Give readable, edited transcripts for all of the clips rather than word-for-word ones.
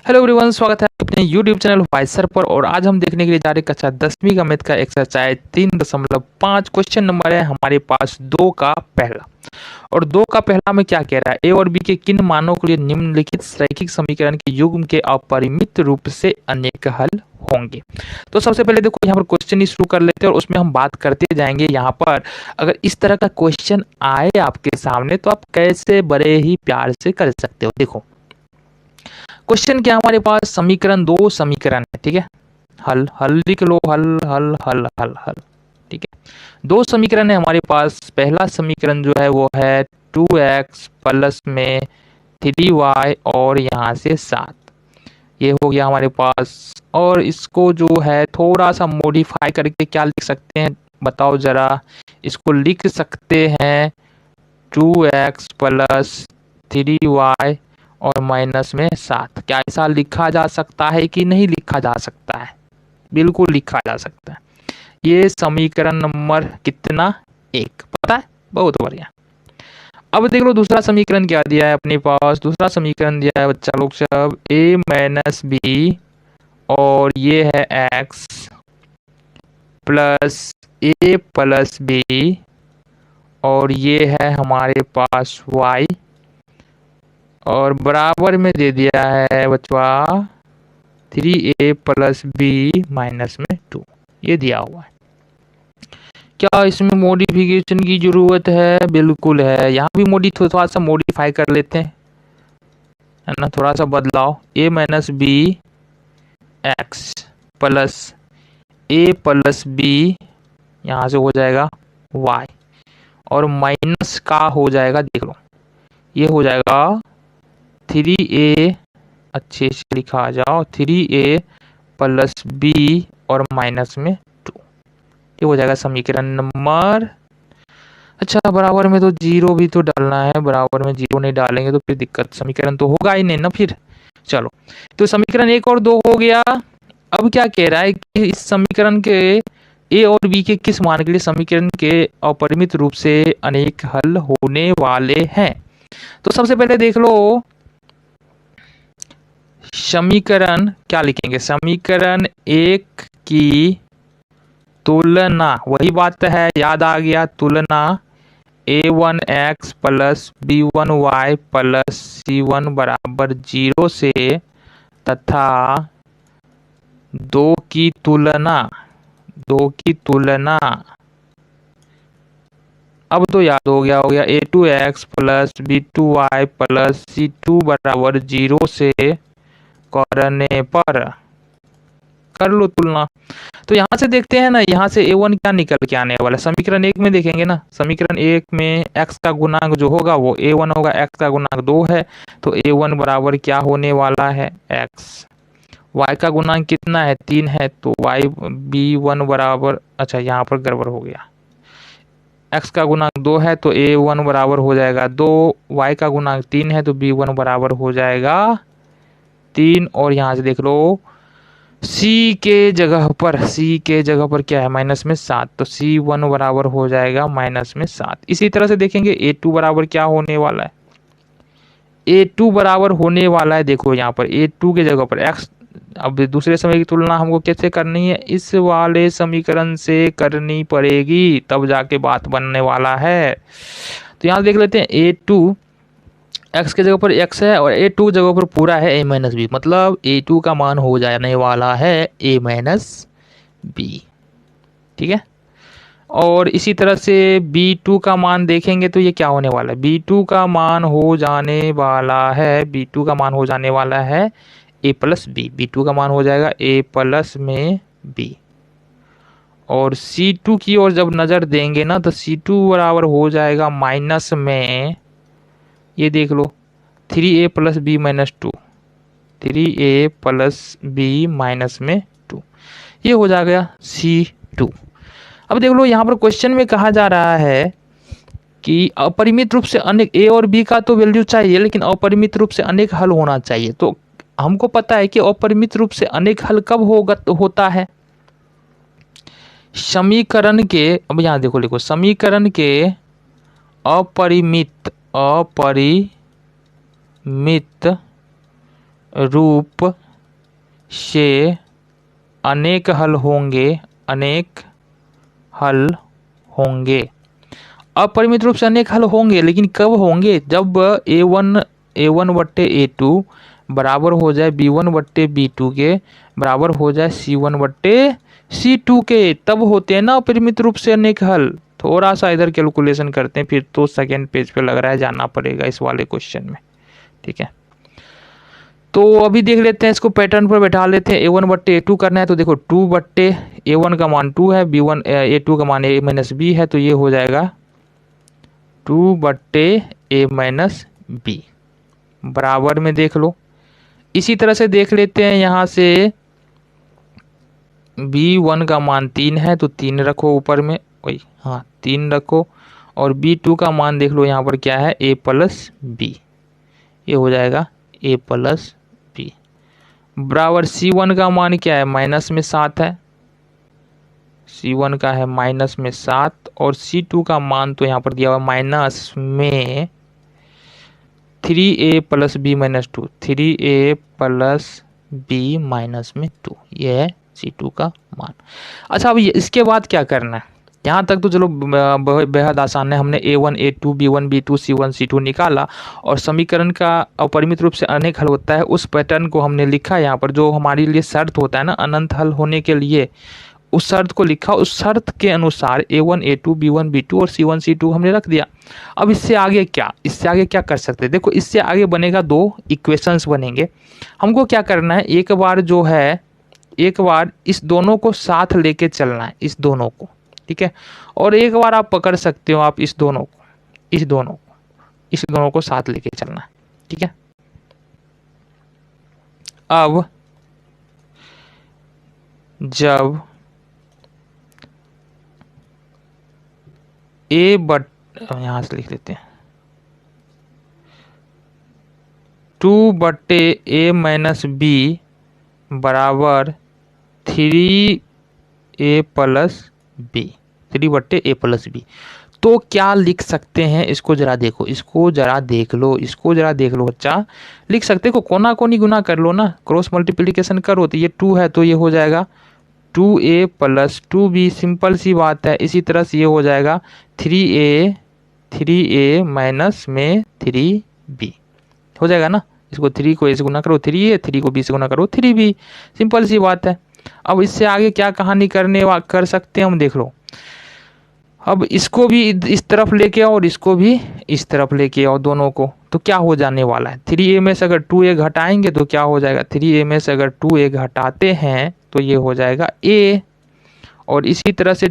Hello everyone, स्वागत है अपने यूट्यूब चैनल वाइसर पर। और आज हम देखने के लिए जा रहे हैं कक्षा 10वीं गणित का एक्सरसाइज 3.5। क्वेश्चन नंबर है हमारे पास 2 का पहला। और 2 का पहला में क्या कह रहा है, ए और बी के किन मानों के लिए निम्नलिखित रैखिक समीकरण के युग्म के अपरिमित रूप से अनेक हल होंगे। तो सबसे पहले देखो यहाँ पर क्वेश्चन ही शुरू कर लेते हैं और उसमें हम बात करते जाएंगे। यहाँ पर अगर इस तरह का क्वेश्चन आए आपके सामने तो आप कैसे बड़े ही प्यार से कर सकते हो। देखो क्वेश्चन क्या हमारे पास, समीकरण 2 समीकरण है, ठीक है। हल हल लिख लो, हल हल हल हल हल, ठीक है। 2 समीकरण है हमारे पास। पहला समीकरण जो है वो है 2x प्लस में 3y और यहाँ से 7, ये हो गया हमारे पास। और इसको जो है थोड़ा सा मॉडिफाई करके क्या लिख सकते हैं बताओ जरा। इसको लिख सकते हैं 2x प्लस 3y और माइनस में 7। क्या ऐसा लिखा जा सकता है कि नहीं लिखा जा सकता है? बिल्कुल लिखा जा सकता है। ये समीकरण नंबर कितना, 1, पता है? बहुत बढ़िया। अब देख लो दूसरा समीकरण क्या दिया है अपने पास। दूसरा समीकरण दिया है बच्चा लोग सब a माइनस बी और ये है x plus a plus B और ये है हमारे पास y और बराबर में दे दिया है बचवा 3a प्लस बी माइनस में 2, ये दिया हुआ है। क्या इसमें मॉडिफिकेशन की जरूरत है? बिल्कुल है। यहाँ भी थोड़ा सा मॉडिफाई कर लेते हैं, है ना, थोड़ा सा बदलाव। a minus B X plus a plus B यहाँ से हो जाएगा y और माइनस का हो जाएगा, देख लो ये हो जाएगा 3a, अच्छे से लिखा जाओ 3a प्लस बी और माइनस में 2, ये हो जाएगा समीकरण नंबर। अच्छा बराबर में तो 0 भी तो डालना है, बराबर में 0 नहीं डालेंगे तो फिर दिक्कत, समीकरण तो होगा ही नहीं ना फिर। चलो तो समीकरण 1 और 2 हो गया। अब क्या कह रहा है कि इस समीकरण के ए और बी के किस मान के लिए समीकरण के अपरिमित रूप से अनेक हल होने वाले हैं। तो सबसे पहले देख लो समीकरण क्या लिखेंगे। समीकरण 1 की तुलना, वही बात है, याद आ गया, तुलना a1x plus b1y plus c1 बराबर 0 से तथा 2 की तुलना अब तो याद हो गया a2x plus b2y plus c2 बराबर 0 से करने पर कर लो तुलना। तो यहाँ से देखते हैं ना, यहाँ से a1 क्या निकल के आने वाला है। समीकरण 1 में देखेंगे ना, समीकरण 1 में x का गुणांक जो होगा वो a1 होगा, x का गुणांक 2 है तो a1 बराबर क्या होने वाला है x। y का गुणांक कितना है, 3 है तो y b1 बराबर, अच्छा यहाँ पर गड़बड़ हो गया, x का गुणांक 2 है तो a1 बराबर हो जाएगा 2, y का गुणांक 3 है तो b1 बराबर हो जाएगा 3। और यहाँ से देख लो c के जगह पर क्या है, माइनस में 7, तो c1 बराबर हो जाएगा माइनस में 7। इसी तरह से देखेंगे a2 बराबर क्या होने वाला है, a2 बराबर होने वाला है, देखो यहाँ पर a2 के जगह पर x। अब दूसरे समय की तुलना हमको कैसे करनी है, इस वाले समीकरण से करनी पड़ेगी, तब जाके बात बनने वाला है। तो यहाँ देख लेते हैं a2 x के जगह पर x है और a2 जगह पर पूरा है a माइनस बी, मतलब a2 का मान हो जाने वाला है a माइनस बी, ठीक है। और इसी तरह से b2 का मान देखेंगे तो ये क्या होने वाला है, b2 का मान हो जाने वाला है a प्लस बी, b2 का मान हो जाएगा a प्लस में b। और c2 की ओर जब नज़र देंगे ना तो c2 बराबर हो जाएगा माइनस में, ये देख लो 3a plus B minus 2, 3a plus B minus में 2, ये हो जाएगा c2। अब देख लो यहाँ पर क्वेश्चन में कहा जा रहा है कि अपरिमित रूप से अनेक, a और b का तो वैल्यू चाहिए लेकिन अपरिमित रूप से अनेक हल होना चाहिए। तो हमको पता है कि अपरिमित रूप से अनेक हल कब होता है, समीकरण के, अब यहाँ देखो लिखो समीकरण के अपरिमित रूप से अनेक हल होंगे, अनेक हल होंगे। अपरिमित रूप से अनेक हल होंगे, लेकिन कब होंगे? जब A1 बट्टे A2 बराबर हो जाए B1 बट्टे B2 के, बराबर हो जाए C1 बट्टे C2 के, तब होते हैं ना अपरिमित रूप से अनेक हल। थोड़ा सा इधर कैलकुलेशन करते हैं, फिर तो सेकेंड पेज पे लग रहा है जाना पड़ेगा इस वाले क्वेश्चन में। ठीक है, तो अभी देख लेते हैं, इसको पैटर्न पर बैठा लेते हैं। A1 बट्टे A2 करना है तो देखो 2 बट्टे A1 का मान 2 है, B1 A2 का मान A माइनस B है, तो ये हो जाएगा 2 बट्टे A माइनस B, बराबर में देख लो। इसी तरह से देख लेते हैं, यहाँ से B1 का मान 3 है तो 3 रखो ऊपर में, वही हाँ 3 रखो, और B2 का मान देख लो यहाँ पर क्या है, A प्लस B, ये हो जाएगा A प्लस B, बराबर C1 का मान क्या है, माइनस में 7 है, C1 का है माइनस में 7, और C2 का मान तो यहाँ पर दिया हुआ माइनस में 3A plus B minus 2, 3A plus B minus में 2, ये है C2 का मान। अच्छा, अब इसके बाद क्या करना है? यहाँ तक तो चलो बेहद आसान है। हमने A1 A2 B1 B2 C1 C2 निकाला, और समीकरण का अपरिमित रूप से अनेक हल होता है उस पैटर्न को हमने लिखा यहाँ पर, जो हमारे लिए शर्त होता है ना अनंत हल होने के लिए, उस शर्त को लिखा, उस शर्त के अनुसार A1 A2 B1 B2 और C1 C2 हमने रख दिया। अब इससे आगे क्या, इससे आगे क्या कर सकते हैं? देखो, इससे आगे बनेगा 2 इक्वेशंस बनेंगे। हमको क्या करना है, एक बार जो है, एक बार इस दोनों को साथ लेके चलना है, इस दोनों को, ठीक है, और एक बार आप पकड़ सकते हो, आप इस दोनों को, इस दोनों को साथ लेके चलना है। ठीक है, अब जब यहाँ से लिख लेते हैं 2 बट्टे A माइनस B बराबर 3A प्लस B, 3 बट्टे A प्लस B, तो क्या लिख सकते हैं? इसको जरा देखो, इसको जरा देख लो बच्चा। लिख सकते हो, कोना कोनी गुना कर लो ना, क्रॉस मल्टीप्लिकेशन करो तो ये 2 है तो ये हो जाएगा 2A प्लस 2B, सिंपल सी बात है। इसी तरह से ये हो जाएगा 3A माइनस में 3B, हो जाएगा ना। इसको 3 को A से गुना करो 3A, 3 को B से गुना करो 3B, सिंपल सी बात है। अब इससे आगे क्या कहानी कर सकते हैं हम, देख लो। अब इसको भी इस तरफ लेके आओ और इसको भी इस तरफ लेके आओ, दोनों को, तो क्या हो जाने वाला है? 3A में से अगर 2A घटाएंगे तो क्या हो जाएगा? 3A में से अगर 2A घटाते हैं तो ये हो जाएगा A, और इसी तरह से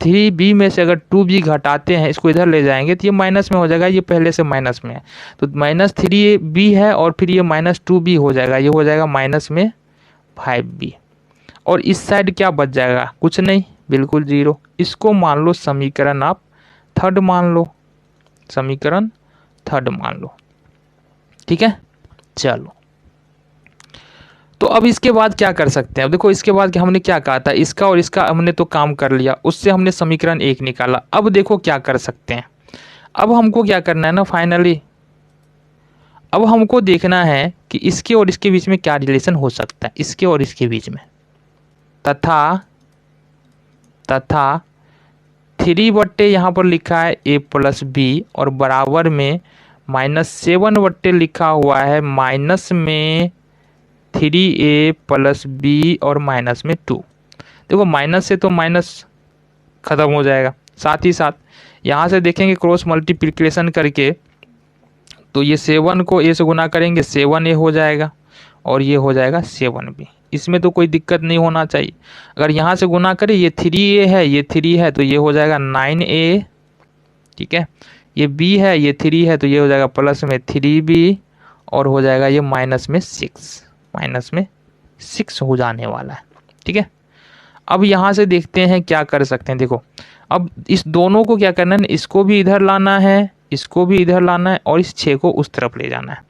3B में से अगर 2B घटाते हैं, इसको इधर ले जाएंगे तो ये माइनस में हो जाएगा, ये पहले से माइनस में है, तो माइनस 3B है और फिर ये माइनस 2B हो जाएगा, ये हो जाएगा माइनस में 5B, और इस साइड क्या बच जाएगा? कुछ नहीं, बिल्कुल 0। इसको मान लो समीकरण आप थर्ड मान लो, समीकरण थर्ड मान लो। ठीक है, चलो, तो अब इसके बाद क्या कर सकते हैं? अब देखो, इसके बाद हमने क्या कहा था, इसका और इसका हमने तो काम कर लिया, उससे हमने समीकरण 1 निकाला। अब देखो क्या कर सकते हैं, अब हमको क्या करना है ना, फाइनली अब हमको देखना है कि इसके और इसके बीच में क्या रिलेशन हो सकता है, इसके और इसके बीच में, तथा 3 बट्टे यहाँ पर लिखा है A प्लस B, और बराबर में -7 बट्टे लिखा हुआ है माइनस में 3A प्लस B और माइनस में 2। देखो, माइनस से तो माइनस खत्म हो जाएगा, साथ ही साथ यहाँ से देखेंगे क्रॉस मल्टीप्लिकेशन करके, तो ये 7 को A से गुना करेंगे 7A हो जाएगा, और ये हो जाएगा 7B। इसमें तो कोई दिक्कत नहीं होना चाहिए। अगर यहाँ से गुना करें, ये 3A है, ये 3 है, तो ये हो जाएगा 9A। ठीक है, ये B है, ये 3 है, तो ये हो जाएगा प्लस में 3B, और हो जाएगा ये माइनस में 6 हो जाने वाला है। ठीक है, अब यहाँ से देखते हैं क्या कर सकते हैं। देखो, अब इस दोनों को क्या करना है, इसको भी इधर लाना है, इसको भी इधर लाना है, और इस 6 को उस तरफ ले जाना है।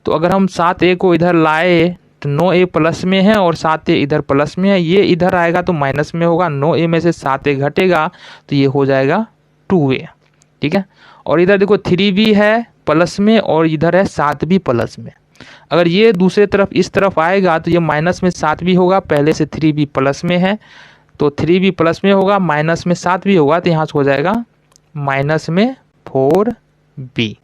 तो अगर हम 7A को इधर लाए तो 9A प्लस में है और 7A इधर प्लस में है, ये इधर आएगा तो माइनस में होगा, 9A में से 7A घटेगा तो ये हो जाएगा 2A। ठीक है, और इधर देखो 3B है प्लस में और इधर है 7B प्लस में, अगर ये दूसरे तरफ इस तरफ आएगा तो ये माइनस में 7 भी होगा, पहले से 3b प्लस में है तो 3b प्लस में होगा, माइनस में 7 भी होगा तो यहाँ से हो जाएगा माइनस में 4b।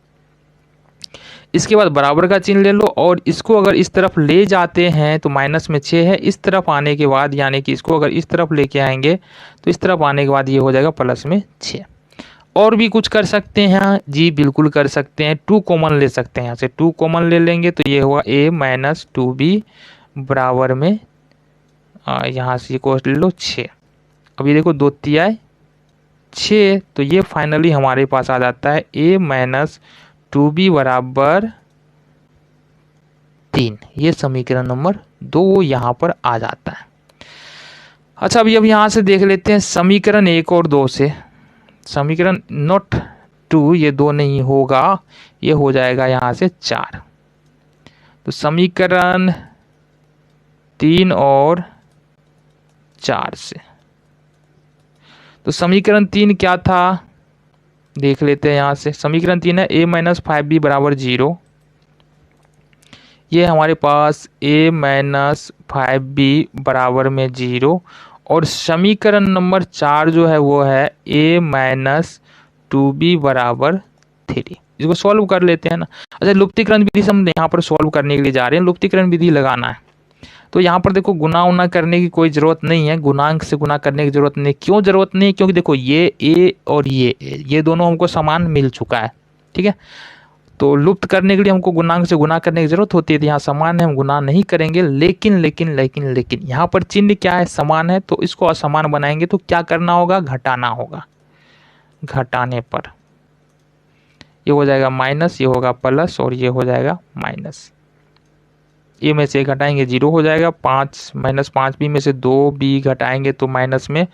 इसके बाद बराबर का चिन्ह ले लो और इसको अगर इस तरफ ले जाते हैं तो माइनस में 6 है, इस तरफ आने के बाद यानी कि इसको अगर इस तरफ लेके आएंगे तो इस तरफ आने के बाद ये हो जाएगा प्लस में 6। और भी कुछ कर सकते हैं जी, बिल्कुल कर सकते हैं, 2 कॉमन ले सकते हैं, यहाँ से 2 कॉमन ले लेंगे तो ये होगा a माइनस 2b बराबर में यहाँ से कोष्ट ले लो 6। अब ये देखो 2 तिहाई 6, तो ये फाइनली हमारे पास आ जाता है a माइनस 2b बराबर 3। ये समीकरण नंबर 2 यहाँ पर आ जाता है। अच्छा अभी अब यहाँ से देख लेते हैं समीकरण 1 और 2 से। समीकरण नॉट 2, ये 2 नहीं होगा, ये हो जाएगा यहाँ से 4। तो समीकरण 3 और 4 से, तो समीकरण 3 क्या था देख लेते हैं यहाँ से। समीकरण 3 है a माइनस 5b बराबर 0। ये हमारे पास a माइनस 5b बराबर में 0। और समीकरण नंबर 4 जो है वो है a माइनस 2b बराबर 3। इसको सॉल्व कर लेते हैं ना। अच्छा लुप्तीकरण विधि से हम यहाँ पर सॉल्व करने के लिए जा रहे हैं, लुप्तीकरण विधि लगाना है। तो यहाँ पर देखो गुना उना करने की कोई ज़रूरत नहीं है, गुणांक से गुना करने की ज़रूरत नहीं। क्यों ज़रूरत नहीं? क्योंकि देखो ये a और ये दोनों हमको समान मिल चुका है, ठीक है। तो लुप्त करने के लिए हमको गुणांक से गुना करने की जरूरत होती है, तो यहाँ समान है हम गुना नहीं करेंगे। लेकिन लेकिन लेकिन लेकिन यहाँ पर चिन्ह क्या है? समान है, तो इसको असमान बनाएंगे तो क्या करना होगा? घटाना होगा। घटाने पर ये हो जाएगा माइनस, ये होगा प्लस और ये हो जाएगा माइनस। ए में से घटाएंगे 0 हो जाएगा, 5 माइनस 5b में से 2b घटाएंगे तो माइनस में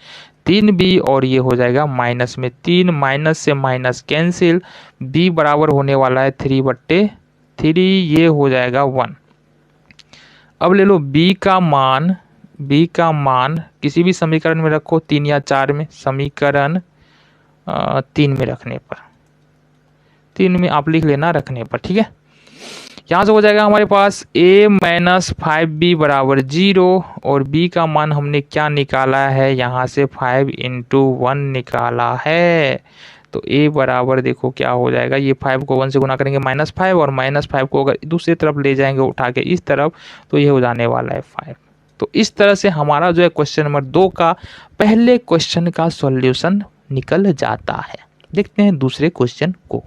3b और ये हो जाएगा माइनस में 3। माइनस से माइनस कैंसिल, b बराबर होने वाला है 3/3, ये हो जाएगा 1। अब ले लो b का मान किसी भी समीकरण में रखो, 3 या 4 में। समीकरण 3 में रखने पर, 3 में आप लिख लेना रखने पर, ठीक है। यहाँ से हो जाएगा हमारे पास a माइनस 5b बराबर 0 और b का मान हमने क्या निकाला है? यहाँ से 5 × 1 निकाला है। तो a बराबर देखो क्या हो जाएगा, ये 5 को 1 से गुना करेंगे -5 और -5 को अगर दूसरी तरफ ले जाएंगे उठा के इस तरफ तो ये हो जाने वाला है 5। तो इस तरह से हमारा जो है क्वेश्चन नंबर 2 का पहले क्वेश्चन का सॉल्यूशन निकल जाता है। देखते हैं दूसरे क्वेश्चन को।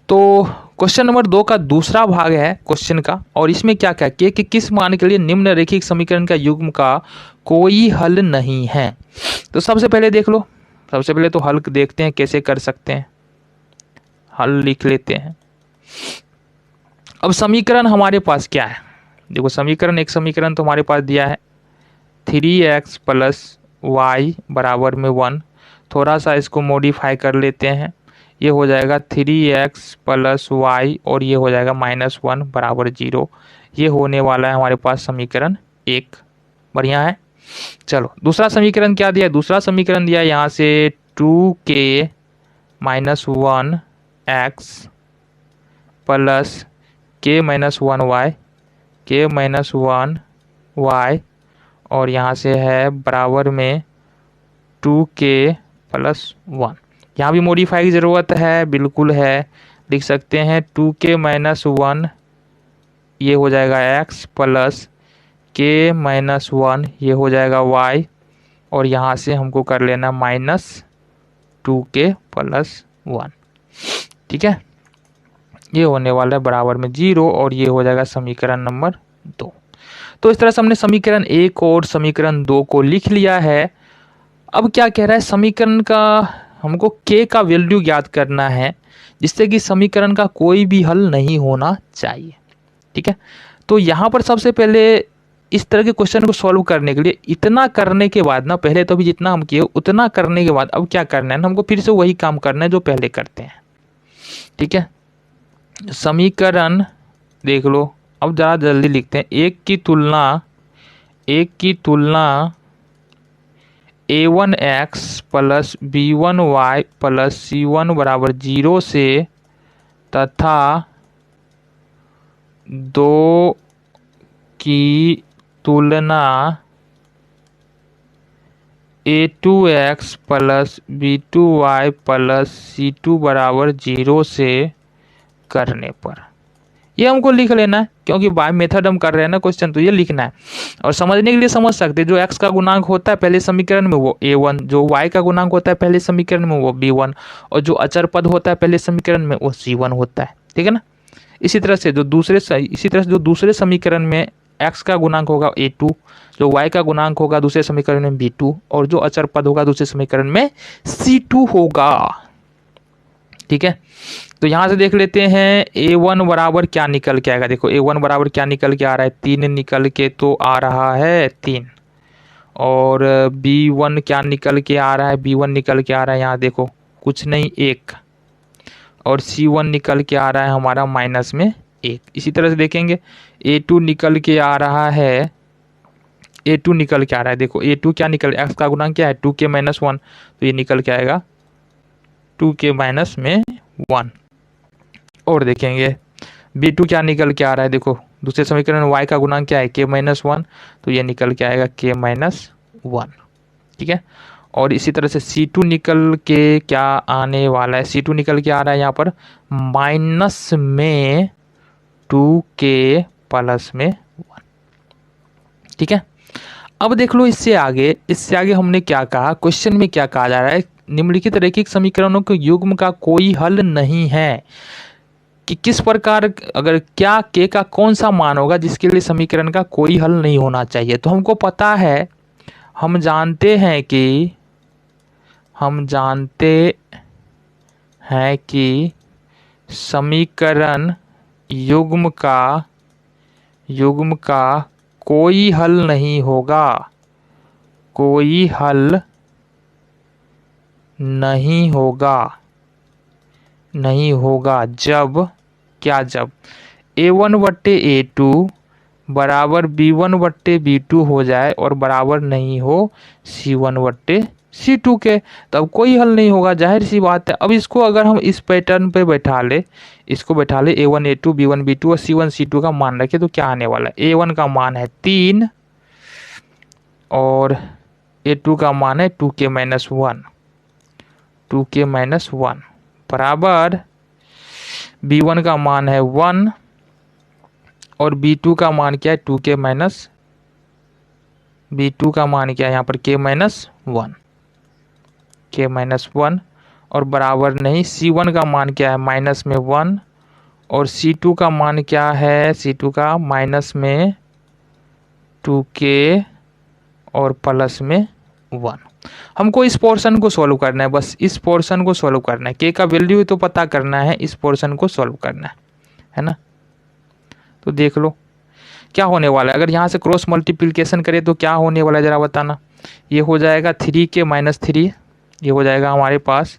तो क्वेश्चन नंबर 2 का दूसरा भाग है क्वेश्चन का, और इसमें क्या क्या कि किस मान के लिए निम्नलिखित समीकरण का युग्म का कोई हल नहीं है। तो सबसे पहले देख लो, सबसे पहले तो हल देखते हैं कैसे कर सकते हैं। हल लिख लेते हैं। अब समीकरण हमारे पास क्या है? देखो समीकरण, एक समीकरण तो हमारे पास दिया है 3x + y बराबर में 1। थोड़ा सा इसको मॉडिफाई कर लेते हैं, ये हो जाएगा 3x + y और ये हो जाएगा -1 बराबर 0। ये होने वाला है हमारे पास समीकरण 1। बढ़िया है। चलो दूसरा समीकरण क्या दिया? दूसरा समीकरण दिया यहाँ से 2k - 1x + k - 1y और यहाँ से है बराबर में 2k + 1। यहाँ भी मॉडिफाई की ज़रूरत है, बिल्कुल है, लिख सकते हैं 2k - 1 ये हो जाएगा x + k - 1 ये हो जाएगा y और यहाँ से हमको कर लेना -2k + 1, ठीक है। ये होने वाला है बराबर में 0 और ये हो जाएगा समीकरण नंबर 2। तो इस तरह से हमने समीकरण 1 और समीकरण 2 को लिख लिया है। अब क्या कह रहा है? समीकरण का हमको k का वैल्यू ज्ञात करना है जिससे कि समीकरण का कोई भी हल नहीं होना चाहिए, ठीक है। तो यहाँ पर सबसे पहले इस तरह के क्वेश्चन को सॉल्व करने के लिए इतना करने के बाद ना, पहले तो अभी जितना हम किए उतना करने के बाद अब क्या करना है ना, हमको फिर से वही काम करना है जो पहले करते हैं, ठीक है। समीकरण देख लो, अब ज़रा जल्दी लिखते हैं। एक की तुलना a1x + b1y + c1 बराबर 0 से तथा दो की तुलना a2x plus b2y plus c2 बराबर 0 से करने पर, ये हमको लिख लेना है क्योंकि बाय मेथड हम कर रहे हैं ना क्वेश्चन, तो ये लिखना है। और समझने के लिए समझ सकते हैं, जो x का गुणांक होता है पहले समीकरण में वो a1, जो y का गुणांक होता है पहले समीकरण में वो b1, और जो अचर पद होता है पहले समीकरण में वो c1 होता है, ठीक है ना। इसी तरह से जो दूसरे समीकरण में x का गुणांक होगा a2, जो y का गुणांक होगा दूसरे समीकरण में b2, और जो अचर पद होगा दूसरे समीकरण में c2 होगा, ठीक है। तो यहां से देख लेते हैं a1 बराबर क्या निकल के आएगा। देखो a1 बराबर क्या निकल के आ रहा है, 3 निकल के तो आ रहा है 3, और b1 क्या निकल के आ रहा है, b1 निकल के आ रहा है यहाँ देखो कुछ नहीं 1, और c1 निकल के आ रहा है हमारा माइनस में 1। इसी तरह से देखेंगे a2 निकल के आ रहा है, a2 निकल के आ रहा है, देखो a2 क्या निकल, x का गुणांक क्या है 2k माइनस 1, तो ये निकल के आएगा 2k माइनस में 1। और देखेंगे b2 क्या निकल के आ रहा है, देखो दूसरे समीकरण में y का गुणांक क्या है k माइनस 1, तो ये निकल के आएगा k माइनस 1, ठीक है। और इसी तरह से c2 निकल के क्या आने वाला है, c2 निकल के आ रहा है यहाँ पर माइनस में 2k प्लस में 1, ठीक है। अब देख लो इससे आगे हमने क्या कहा, क्वेश्चन में क्या कहा जा रहा है, निम्नलिखित रैखिक समीकरणों के युग्म का कोई हल नहीं है कि किस प्रकार, अगर क्या k का कौन सा मान होगा जिसके लिए समीकरण का कोई हल नहीं होना चाहिए। तो हमको पता है, हम जानते हैं कि समीकरण युग्म का कोई हल नहीं होगा, कोई हल नहीं होगा जब a1 बट्टे a2 बराबर b1 बट्टे b2 हो जाए और बराबर नहीं हो c1 बट्टे c2 के, तब कोई हल नहीं होगा, जाहिर सी बात है। अब इसको अगर हम इस पैटर्न पे बैठा ले a1 a2 b1 b2 और c1 c2 का मान रखे, तो क्या आने वाला है, a1 का मान है 3 और a2 का मान है 2k माइनस 1 बराबर b1 का मान है 1 और b2 का मान क्या है 2k माइनस, b2 का मान क्या है यहाँ पर k माइनस 1 और बराबर नहीं, c1 का मान क्या है माइनस में 1 और c2 का मान क्या है, c2 का माइनस में 2k और प्लस में 1। हमको इस पोर्शन को सॉल्व करना है, बस इस पोर्शन को सॉल्व करना है, k का वैल्यू तो पता करना है, इस पोर्शन को सॉल्व करना है ना। तो देख लो क्या होने वाला है, अगर यहाँ से क्रॉस मल्टीप्लिकेशन करें तो क्या होने वाला है जरा बताना। ये हो जाएगा 3k माइनस 3, ये हो जाएगा हमारे पास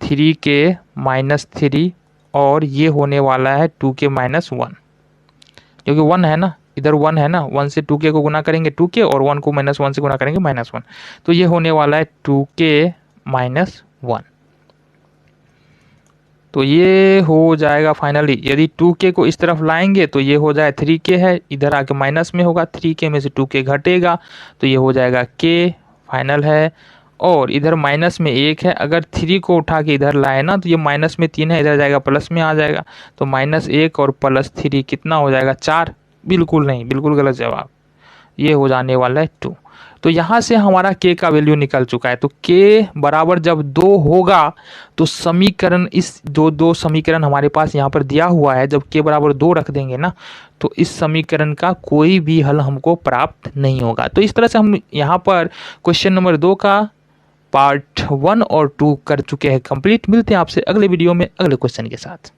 3k माइनस 3 और ये होने वाला है 2k माइनस 1, क्योंकि 1 है ना, इधर 1 है ना, 1 से 2k को गुना करेंगे 2k और 1 को माइनस 1 से गुना करेंगे माइनस 1, तो ये होने वाला है 2k माइनस 1। तो ये हो जाएगा फाइनली, यदि 2k को इस तरफ लाएंगे तो ये हो जाए 3k है, इधर आके माइनस में होगा, 3k में से 2k घटेगा तो ये हो जाएगा k फाइनल है, और इधर माइनस में 1 है, अगर 3 को उठा के इधर लाए ना तो ये माइनस में 3 है, इधर जाएगा प्लस में आ जाएगा, तो -1 और +3 कितना हो जाएगा 4, बिल्कुल नहीं, बिल्कुल गलत जवाब, ये हो जाने वाला है 2। तो यहाँ से हमारा k का वैल्यू निकल चुका है। तो k बराबर जब 2 होगा तो समीकरण, इस दो समीकरण हमारे पास यहाँ पर दिया हुआ है, जब k बराबर 2 रख देंगे ना तो इस समीकरण का कोई भी हल हमको प्राप्त नहीं होगा। तो इस तरह से हम यहाँ पर क्वेश्चन नंबर 2 का पार्ट 1 और 2 कर चुके हैं कंप्लीट। मिलते हैं आपसे अगले वीडियो में अगले क्वेश्चन के साथ।